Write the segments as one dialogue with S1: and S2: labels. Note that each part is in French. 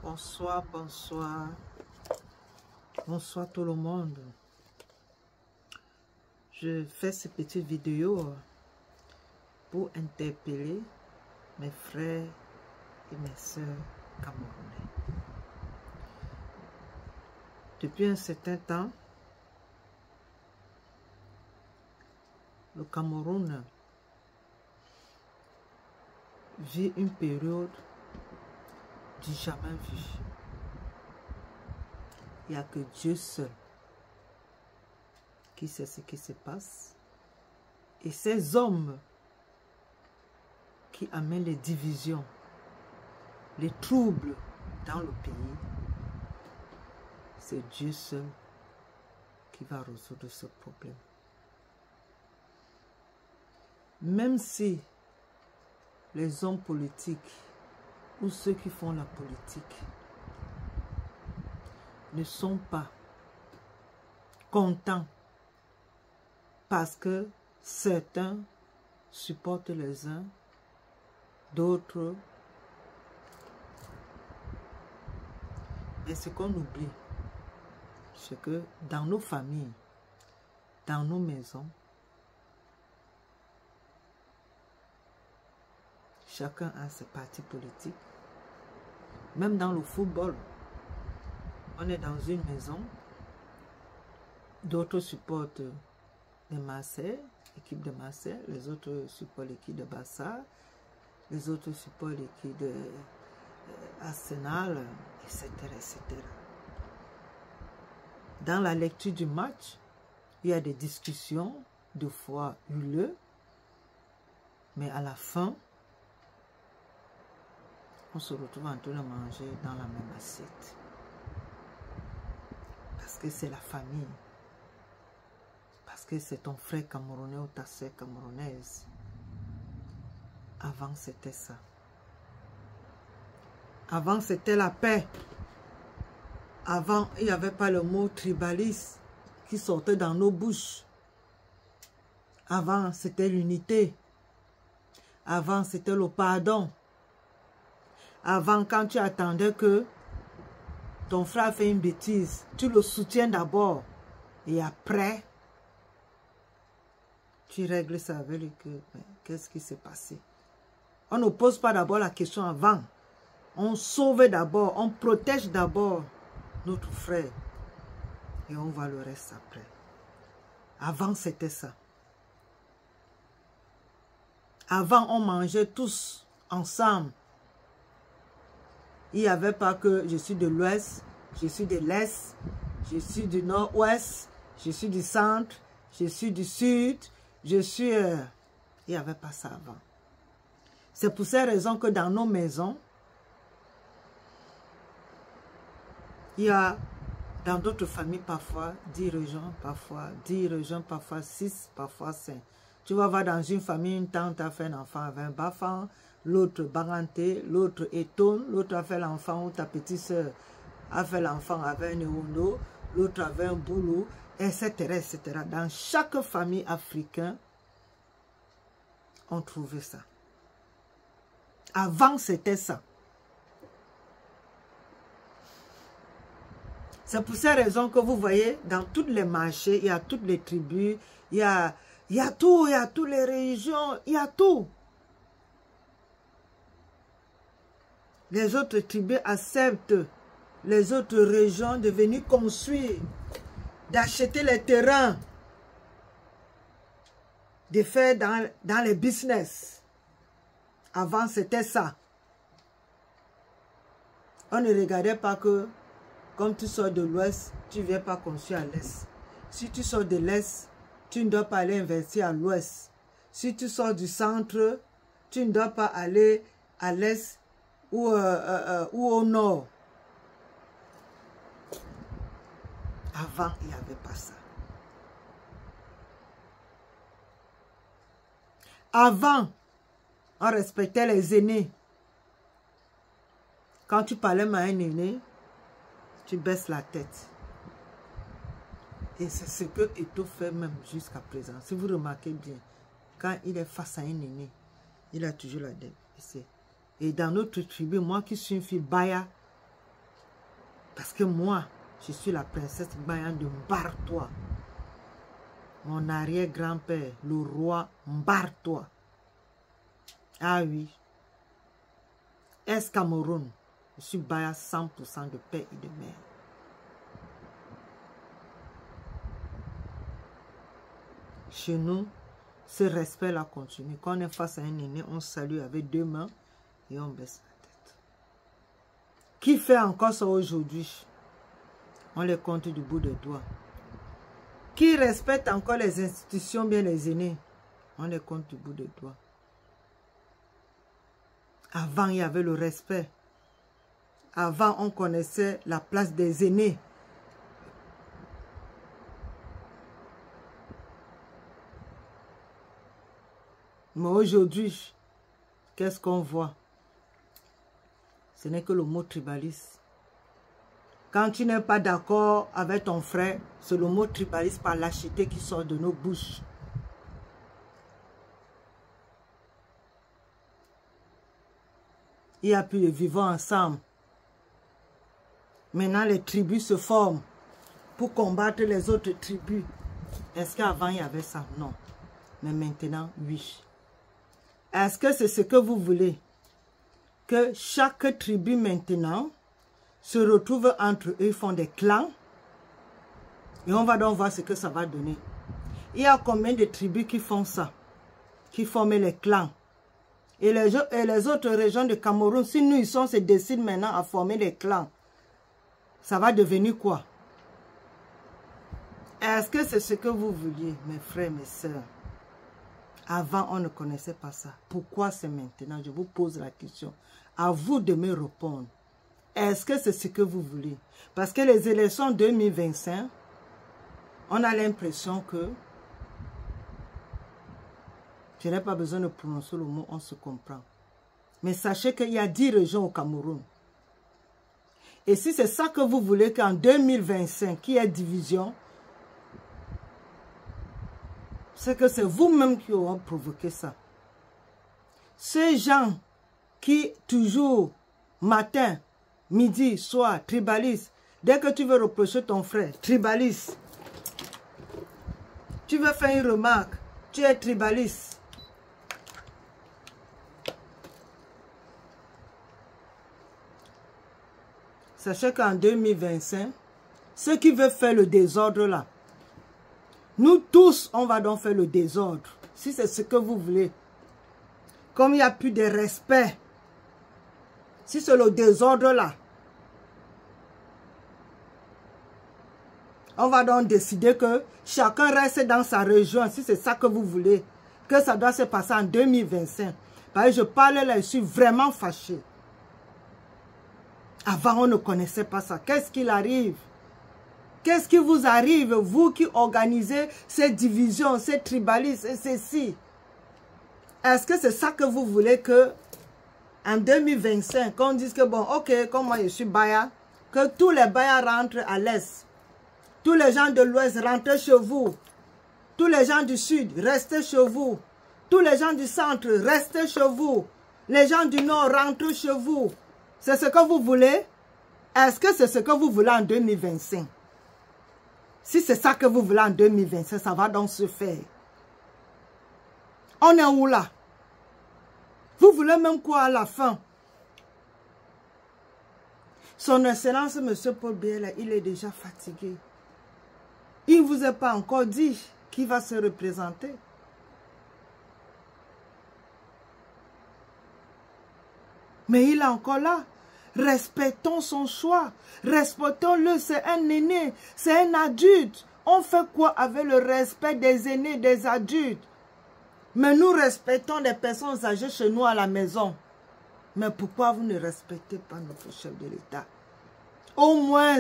S1: Bonsoir, bonsoir. Bonsoir tout le monde. Je fais ces petites vidéos pour interpeller mes frères et mes sœurs camerounais. Depuis un certain temps, le Cameroun vit une période du jamais vu. Il n'y a que Dieu seul qui sait ce qui se passe. Et ces hommes qui amènent les divisions, les troubles dans le pays, c'est Dieu seul qui va résoudre ce problème. Même si les hommes politiques ou ceux qui font la politique ne sont pas contents parce que certains supportent les uns, d'autres. Mais ce qu'on oublie, c'est que dans nos familles, dans nos maisons, chacun a ses partis politiques. Même dans le football, on est dans une maison, d'autres supportent les Marseille, l'équipe de Marseille, les autres supportent l'équipe de Barça, les autres supportent l'équipe de Arsenal, etc., etc. Dans la lecture du match, il y a des discussions, de fois houleuses, mais à la fin, on se retrouve en train de manger dans la même assiette. Parce que c'est la famille. Parce que c'est ton frère camerounais ou ta soeur camerounaise. Avant, c'était ça. Avant, c'était la paix. Avant, il n'y avait pas le mot tribaliste qui sortait dans nos bouches. Avant, c'était l'unité. Avant, c'était le pardon. Avant, quand tu attendais que ton frère fait une bêtise, tu le soutiens d'abord. Et après, tu règles ça avec lui que qu'est-ce qui s'est passé. On ne pose pas d'abord la question avant. On sauve d'abord, on protège d'abord notre frère. Et on voit le reste après. Avant, c'était ça. Avant, on mangeait tous ensemble. Il n'y avait pas que je suis de l'ouest, je suis de l'est, je suis du nord-ouest, je suis du centre, je suis du sud, je suis... Il n'y avait pas ça avant. C'est pour ces raisons que dans nos maisons, il y a dans d'autres familles parfois 10 régions, parfois 6, parfois 5. Tu vas voir dans une famille, une tante a fait un enfant avec un bafan, l'autre baranté, l'autre étonne, l'autre a fait l'enfant ou ta petite soeur a fait l'enfant avec un néono, l'autre avait un boulot, etc., etc. Dans chaque famille africaine, on trouvait ça. Avant, c'était ça. C'est pour ces raisons que vous voyez, dans tous les marchés, il y a toutes les tribus, il y a tout, il y a toutes les régions, il y a tout. Les autres tribus acceptent les autres régions de venir construire, d'acheter les terrains, de faire dans les business. Avant, c'était ça. On ne regardait pas que, comme tu sors de l'ouest, tu ne viens pas construire à l'est. Si tu sors de l'est, tu ne dois pas aller investir à l'ouest. Si tu sors du centre, tu ne dois pas aller à l'est ou au nord. Avant, il n'y avait pas ça. Avant, on respectait les aînés. Quand tu parlais à un aîné, tu baisses la tête. Et c'est ce que Eto'o fait même jusqu'à présent. Si vous remarquez bien, quand il est face à un aîné, il a toujours la tête baissée. Et dans notre tribu, moi qui suis une fille Baya, Parce que moi, je suis la princesse Bayan de Mbartois. Mon arrière-grand-père, le roi Mbartois. Ah oui. Est-Cameroun. Je suis Baya 100% de père et de mère. Chez nous, ce respect-là continue. Quand on est face à un aîné, on salue avec 2 mains et on baisse la tête. Qui fait encore ça aujourd'hui? On les compte du bout des doigts. Qui respecte encore les institutions, bien les aînés? On les compte du bout des doigts. Avant, il y avait le respect. Avant, on connaissait la place des aînés. Mais aujourd'hui, qu'est-ce qu'on voit? Ce n'est que le mot tribaliste. Quand tu n'es pas d'accord avec ton frère, c'est le mot tribaliste par lâcheté qui sort de nos bouches. Il n'y a plus de vivre ensemble. Maintenant, les tribus se forment pour combattre les autres tribus. Est-ce qu'avant, il y avait ça? Non. Mais maintenant, oui. Est-ce que c'est ce que vous voulez? Que chaque tribu maintenant se retrouve entre eux, ils font des clans. Et on va donc voir ce que ça va donner. Il y a combien de tribus qui font ça? Qui forment les clans? Et les autres régions de Cameroun, si nous, ils se décident maintenant à former les clans, ça va devenir quoi? Est-ce que c'est ce que vous vouliez, mes frères, mes sœurs? Avant, on ne connaissait pas ça. Pourquoi c'est maintenant? Je vous pose la question. À vous de me répondre. Est-ce que c'est ce que vous voulez? Parce que les élections 2025, on a l'impression que je n'ai pas besoin de prononcer le mot, on se comprend. Mais sachez qu'il y a 10 régions au Cameroun. Et si c'est ça que vous voulez qu'en 2025, qu'il y ait division, c'est que c'est vous-même qui aurez provoqué ça. Ces gens qui, toujours, matin, midi, soir, tribalistes, dès que tu veux reprocher ton frère, tribaliste. Tu veux faire une remarque, tu es tribaliste. Sachez qu'en 2025, ceux qui veulent faire le désordre là, nous tous, on va donc faire le désordre. Si c'est ce que vous voulez. Comme il n'y a plus de respect. Si c'est le désordre là. On va donc décider que chacun reste dans sa région. Si c'est ça que vous voulez. Que ça doit se passer en 2025. Parce que je parle là, je suis vraiment fâché. Avant, on ne connaissait pas ça. Qu'est-ce qu'il arrive? Qu'est-ce qui vous arrive, vous qui organisez ces divisions, ces tribalistes et ceci? Est-ce que c'est ça que vous voulez que, en 2025, qu'on dise que, bon, ok, comme moi je suis Baya, que tous les Bayas rentrent à l'Est. Tous les gens de l'Ouest rentrent chez vous. Tous les gens du Sud, restez chez vous. Tous les gens du Centre, restez chez vous. Les gens du Nord rentrent chez vous. C'est ce que vous voulez? Est-ce que c'est ce que vous voulez en 2025? Si c'est ça que vous voulez en 2025, ça va donc se faire. On est où là? Vous voulez même quoi à la fin? Son Excellence, M. Paul Biya, il est déjà fatigué. Il ne vous a pas encore dit qui va se représenter. Mais il est encore là. Respectons son choix. Respectons-le. C'est un aîné. C'est un adulte. On fait quoi avec le respect des aînés, des adultes? Mais nous respectons les personnes âgées chez nous à la maison. Mais pourquoi vous ne respectez pas notre chef de l'État? Au moins,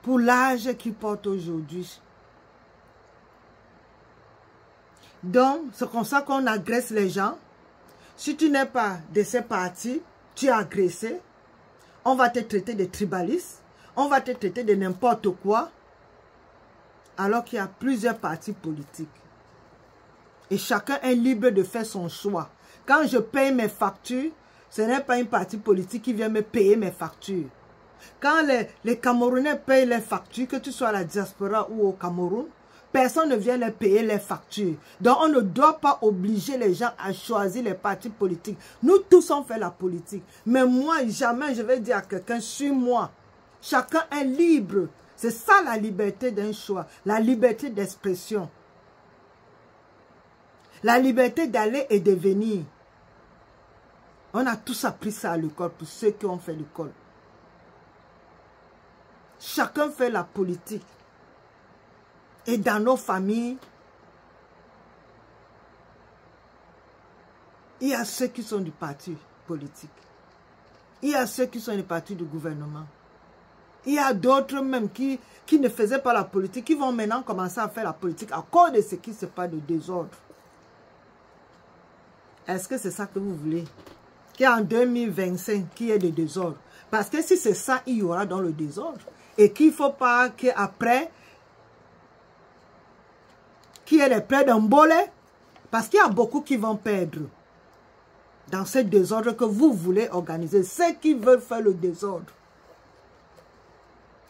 S1: pour l'âge qu'il porte aujourd'hui. Donc, c'est comme ça qu'on agresse les gens. Si tu n'es pas de ces partis, tu es agressé. On va te traiter de tribaliste. On va te traiter de n'importe quoi. Alors qu'il y a plusieurs partis politiques. Et chacun est libre de faire son choix. Quand je paye mes factures, ce n'est pas un parti politique qui vient me payer mes factures. Quand les Camerounais payent les factures, que tu sois à la diaspora ou au Cameroun, personne ne vient les payer les factures. Donc, on ne doit pas obliger les gens à choisir les partis politiques. Nous tous, on fait la politique. Mais moi, jamais je vais dire à quelqu'un, suis-moi. Chacun est libre. C'est ça la liberté d'un choix. La liberté d'expression. La liberté d'aller et de venir. On a tous appris ça à l'école pour ceux qui ont fait l'école. Chacun fait la politique. Et dans nos familles, il y a ceux qui sont du parti politique. Il y a ceux qui sont du parti du gouvernement. Il y a d'autres même qui ne faisaient pas la politique, qui vont maintenant commencer à faire la politique à cause de ce qui se passe de désordre. Est-ce que c'est ça que vous voulez? Qu'en 2025, qu'il y ait des désordres. Parce que si c'est ça, il y aura dans le désordre. Et qu'il ne faut pas qu'après, qu'il y ait les plaies d'embolé. Parce qu'il y a beaucoup qui vont perdre. Dans ce désordre que vous voulez organiser. Ceux qui veulent faire le désordre.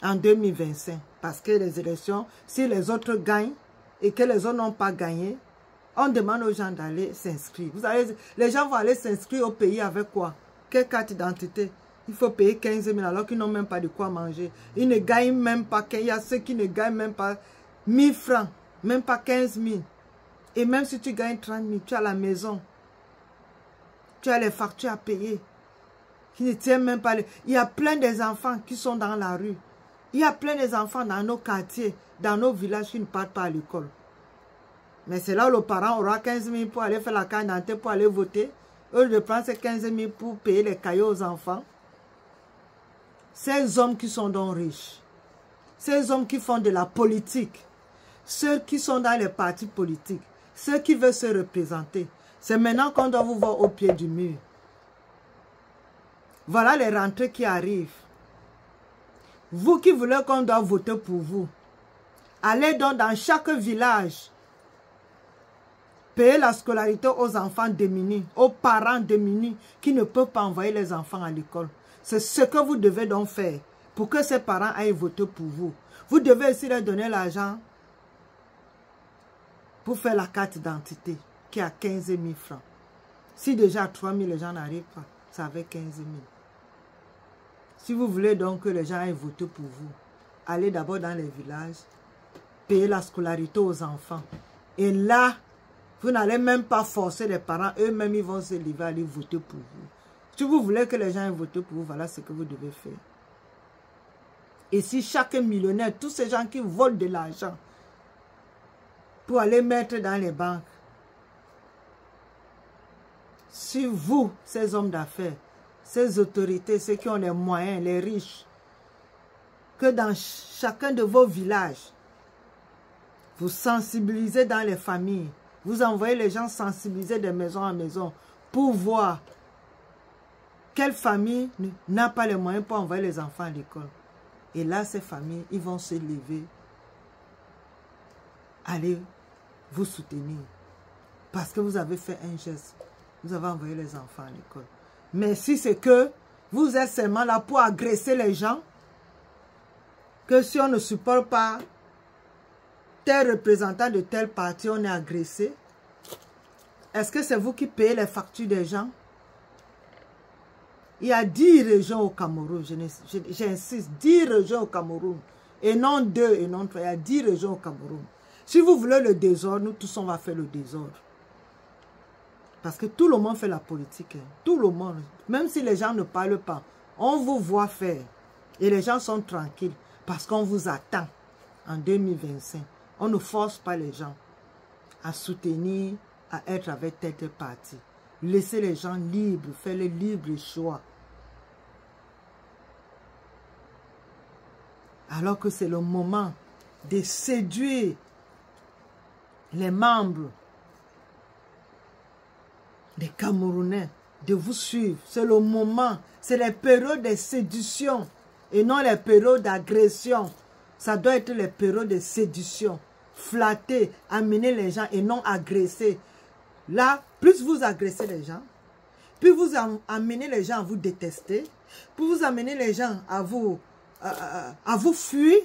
S1: En 2025. Parce que les élections, si les autres gagnent et que les autres n'ont pas gagné, on demande aux gens d'aller s'inscrire. Les gens vont aller s'inscrire au pays avec quoi? Quelle carte d'identité? Il faut payer 15 000 alors qu'ils n'ont même pas de quoi manger. Ils ne gagnent même pas. Il y a ceux qui ne gagnent même pas 1000 francs. Même pas 15 000. Et même si tu gagnes 30 000, tu as la maison. Tu as les factures à payer. Qui ne tiennent même pas. Il y a plein des enfants qui sont dans la rue. Il y a plein des enfants dans nos quartiers, dans nos villages qui ne partent pas à l'école. Mais c'est là où le parent aura 15 000 pour aller faire la carte d'identité, pour aller voter. Eux de prendre ces 15 000 pour payer les cailloux aux enfants. Ces hommes qui sont donc riches. Ces hommes qui font de la politique. Ceux qui sont dans les partis politiques. Ceux qui veulent se représenter. C'est maintenant qu'on doit vous voir au pied du mur. Voilà les rentrées qui arrivent. Vous qui voulez qu'on doit voter pour vous. Allez donc dans chaque village. Payer la scolarité aux enfants démunis, aux parents démunis qui ne peuvent pas envoyer les enfants à l'école. C'est ce que vous devez donc faire pour que ces parents aillent voter pour vous. Vous devez aussi leur donner l'argent pour faire la carte d'identité qui a 15 000 francs. Si déjà à 3 000 les gens n'arrivent pas, ça fait 15 000. Si vous voulez donc que les gens aillent voter pour vous, allez d'abord dans les villages, payer la scolarité aux enfants. Et là, vous n'allez même pas forcer les parents, eux-mêmes ils vont se lever à aller voter pour vous. Si vous voulez que les gens aient voté pour vous, voilà ce que vous devez faire. Et si chaque millionnaire, tous ces gens qui volent de l'argent pour aller mettre dans les banques, si vous, ces hommes d'affaires, ces autorités, ceux qui ont les moyens, les riches, que dans chacun de vos villages, vous sensibilisez dans les familles, vous envoyez les gens sensibiliser de maison en maison pour voir quelle famille n'a pas les moyens pour envoyer les enfants à l'école. Et là, ces familles, ils vont se lever, aller vous soutenir. Parce que vous avez fait un geste. Vous avez envoyé les enfants à l'école. Mais si c'est que vous êtes seulement là pour agresser les gens, que si on ne supporte pas tel représentant de tel parti, on est agressé, est-ce que c'est vous qui payez les factures des gens? Il y a 10 régions au Cameroun, j'insiste, 10 régions au Cameroun, et non 2 et non 3, il y a 10 régions au Cameroun. Si vous voulez le désordre, nous tous on va faire le désordre. Parce que tout le monde fait la politique, hein. Tout le monde, même si les gens ne parlent pas, on vous voit faire. Et les gens sont tranquilles, parce qu'on vous attend en 2025. On ne force pas les gens à soutenir, à être avec tel parti. Laissez les gens libres, faire le libre choix. Alors que c'est le moment de séduire les membres des Camerounais, de vous suivre. C'est le moment, c'est les périodes de séduction et non les périodes d'agression. Ça doit être les périodes de séduction. Flatter, amener les gens et non agresser. Là, plus vous agressez les gens, puis vous amenez les gens à vous détester, puis vous amenez les gens à vous fuir,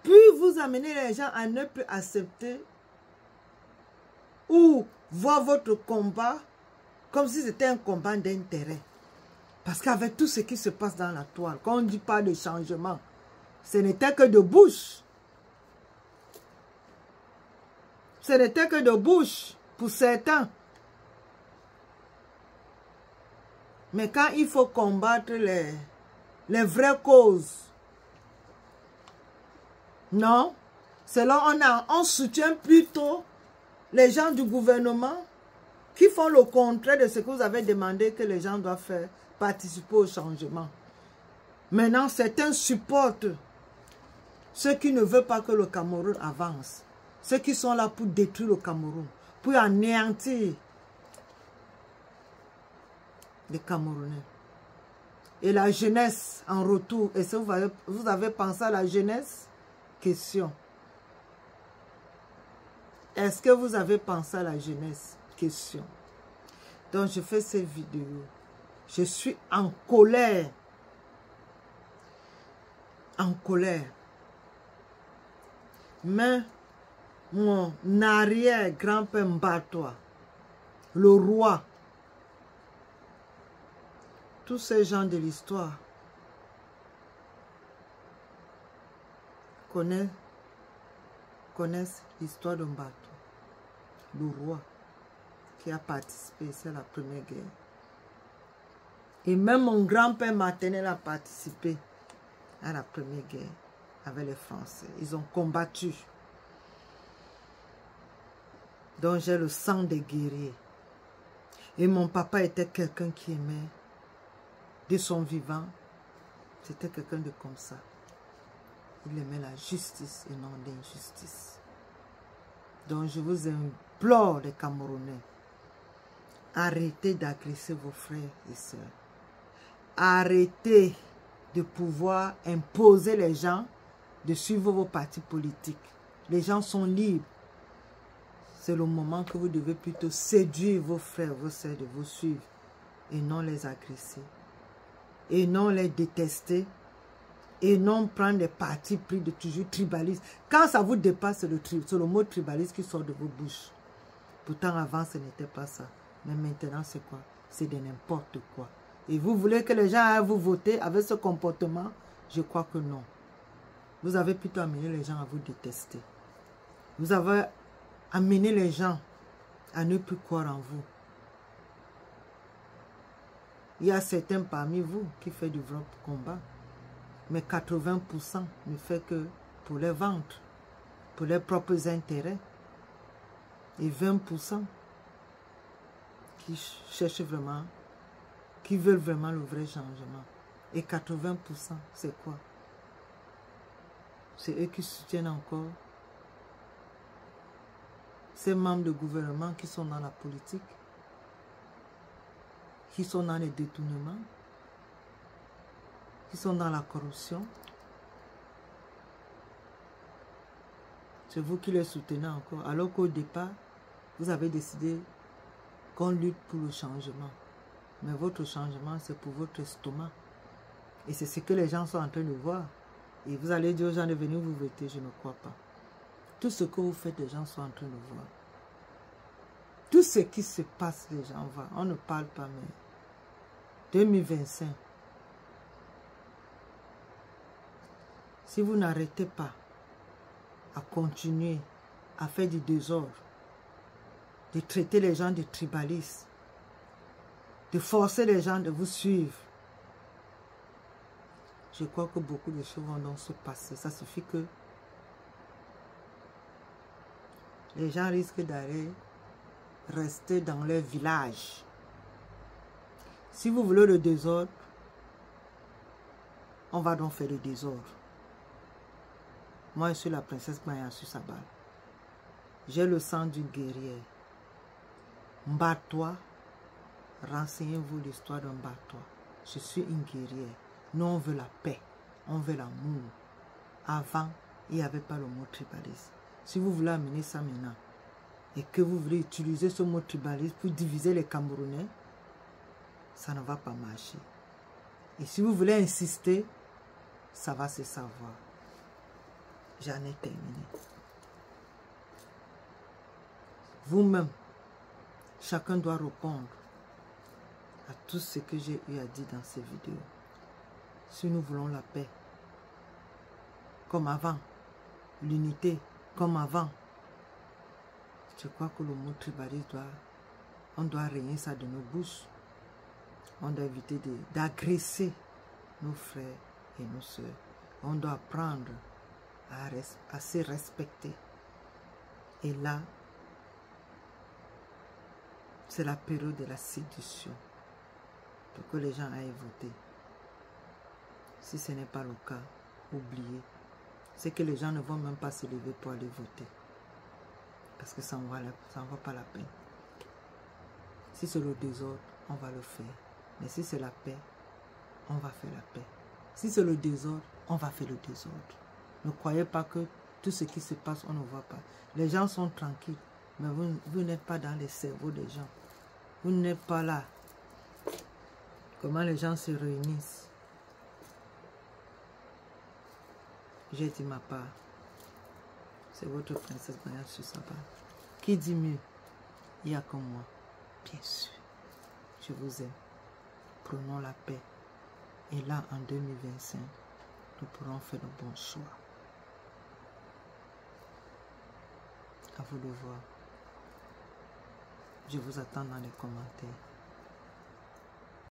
S1: puis vous amenez les gens à ne plus accepter ou voir votre combat comme si c'était un combat d'intérêt. Parce qu'avec tout ce qui se passe dans la toile, quand on ne dit pas de changement, ce n'était que de bouche. Ce n'était que de bouche pour certains. Mais quand il faut combattre les vraies causes, non, on soutient plutôt les gens du gouvernement qui font le contraire de ce que vous avez demandé que les gens doivent faire, participer au changement. Maintenant, certains supportent ceux qui ne veulent pas que le Cameroun avance. Ceux qui sont là pour détruire le Cameroun, pour anéantir les Camerounais. Et la jeunesse en retour, est-ce que vous avez pensé à la jeunesse? Question. Est-ce que vous avez pensé à la jeunesse? Question. Donc je fais cette vidéo. Je suis en colère. En colère. Mais mon arrière-grand-père Mbatoa, le roi, tous ces gens de l'histoire connaissent l'histoire de Mbatoa, le roi qui a participé, c'est la première guerre. Et même mon grand-père maternel a participé à la première guerre avec les Français. Ils ont combattu. Donc j'ai le sang des guerriers. Et mon papa était quelqu'un qui aimait, de son vivant, c'était quelqu'un de comme ça. Il aimait la justice et non l'injustice. Donc je vous implore les Camerounais, arrêtez d'agresser vos frères et sœurs. Arrêtez de pouvoir imposer les gens de suivre vos partis politiques. Les gens sont libres. C'est le moment que vous devez plutôt séduire vos frères, vos sœurs de vous suivre et non les agresser. Et non les détester. Et non prendre des partis pris de toujours tribalisme. Quand ça vous dépasse, c'est le mot tribaliste qui sort de vos bouches. Pourtant avant ce n'était pas ça. Mais maintenant c'est quoi? C'est de n'importe quoi. Et vous voulez que les gens aillent vous voter avec ce comportement? Je crois que non. Vous avez plutôt amené les gens à vous détester. Vous avez amené les gens à ne plus croire en vous. Il y a certains parmi vous qui font du vrai combat. Mais 80% ne fait que pour les ventes, pour leurs propres intérêts. Et 20% qui cherchent vraiment, qui veulent vraiment le vrai changement. Et 80%, c'est quoi? C'est eux qui soutiennent encore ces membres de gouvernement qui sont dans la politique, qui sont dans les détournements, qui sont dans la corruption. C'est vous qui les soutenez encore. Alors qu'au départ, vous avez décidé qu'on lutte pour le changement. Mais votre changement, c'est pour votre estomac. Et c'est ce que les gens sont en train de voir. Et vous allez dire aux gens de venir vous voter, je ne crois pas. Tout ce que vous faites, les gens sont en train de voir. Tout ce qui se passe, les gens voient. On ne parle pas, mais 2025. Si vous n'arrêtez pas à continuer à faire du désordre, de traiter les gens de tribalistes, de forcer les gens de vous suivre, je crois que beaucoup de choses vont donc se passer. Ça suffit que les gens risquent d'aller rester dans leur village. Si vous voulez le désordre, on va donc faire le désordre. Moi, je suis la princesse Maya Sabal. J'ai le sang d'une guerrière. Mbatoa, renseignez-vous l'histoire de Mbatoa. Je suis une guerrière. Nous, on veut la paix. On veut l'amour. Avant, il n'y avait pas le mot tribaliste. Si vous voulez amener ça maintenant, et que vous voulez utiliser ce mot tribalisme pour diviser les Camerounais, ça ne va pas marcher. Et si vous voulez insister, ça va se savoir. J'en ai terminé. Vous-même, chacun doit répondre à tout ce que j'ai eu à dire dans ces vidéos. Si nous voulons la paix, comme avant, l'unité, comme avant, je crois que le mot tribalisme on doit régner ça de nos bouches. On doit éviter d'agresser nos frères et nos soeurs. On doit apprendre à se respecter. Et là, c'est la période de la séduction pour que les gens aillent voter. Si ce n'est pas le cas, oubliez. C'est que les gens ne vont même pas se lever pour aller voter. Parce que ça ne vaut pas la peine. Si c'est le désordre, on va le faire. Mais si c'est la paix, on va faire la paix. Si c'est le désordre, on va faire le désordre. Ne croyez pas que tout ce qui se passe, on ne voit pas. Les gens sont tranquilles, mais vous n'êtes pas dans les cerveaux des gens. Vous n'êtes pas là. Comment les gens se réunissent. J'ai dit ma part. C'est votre princesse Mariam sur sa part. Qui dit mieux? Il y a comme moi. Bien sûr. Je vous aime. Prenons la paix. Et là, en 2025, nous pourrons faire le bon choix. À vous de voir. Je vous attends dans les commentaires.